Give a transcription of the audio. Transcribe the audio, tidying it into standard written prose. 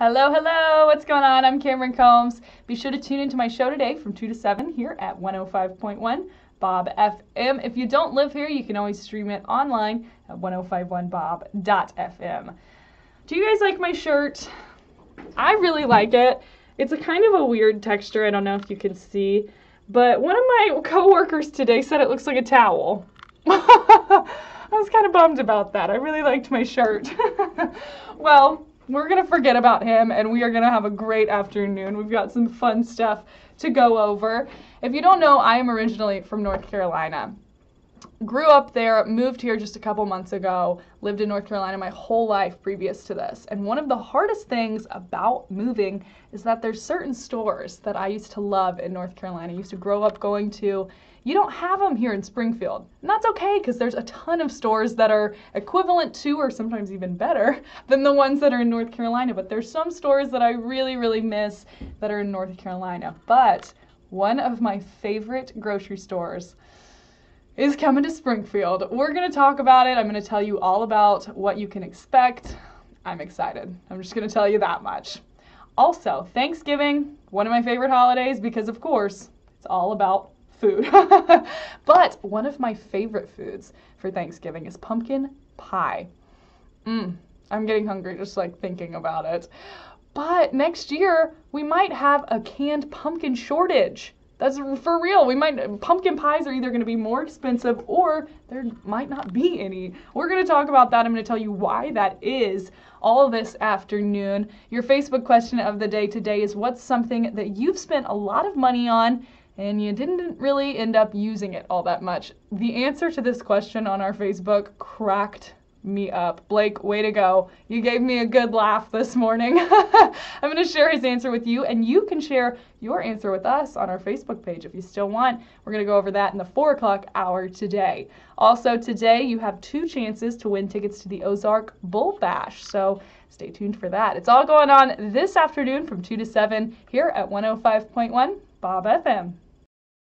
Hello, hello, what's going on? I'm Cameron Combs. Be sure to tune into my show today from 2 to 7 here at 105.1 Bob FM. If you don't live here, you can always stream it online at 1051bob.fm. Do you guys like my shirt? I really like it. It's a kind of a weird texture. I don't know if you can see, but one of my coworkers today said it looks like a towel. I was kind of bummed about that. I really liked my shirt. Well, we're going to forget about him, and we are going to have a great afternoon. We've got some fun stuff to go over. If you don't know, I am originally from North Carolina. Grew up there, moved here just a couple months ago, lived in North Carolina my whole life previous to this. And one of the hardest things about moving is that there's certain stores that I used to love in North Carolina. I used to grow up going to. You don't have them here in Springfield. And that's okay, because there's a ton of stores that are equivalent to, or sometimes even better, than the ones that are in North Carolina. But there's some stores that I really, really miss that are in North Carolina. But one of my favorite grocery stores is coming to Springfield. We're going to talk about it. I'm going to tell you all about what you can expect. I'm excited. I'm just going to tell you that much. Also, Thanksgiving, one of my favorite holidays because, of course, it's all about food. But one of my favorite foods for Thanksgiving is pumpkin pie. I'm getting hungry just like thinking about it. But next year, we might have a canned pumpkin shortage. That's for real. Pumpkin pies are either going to be more expensive or there might not be any. We're going to talk about that. I'm going to tell you why that is all this afternoon. Your Facebook question of the day today is, what's something that you've spent a lot of money on and you didn't really end up using it all that much? The answer to this question on our Facebook cracked me up. Blake, way to go. You gave me a good laugh this morning. I'm going to share his answer with you, and you can share your answer with us on our Facebook page if you still want. We're going to go over that in the 4 o'clock hour today. Also today, you have 2 chances to win tickets to the Ozark Bull Bash, so stay tuned for that. It's all going on this afternoon from 2 to 7 here at 105.1 Bob FM.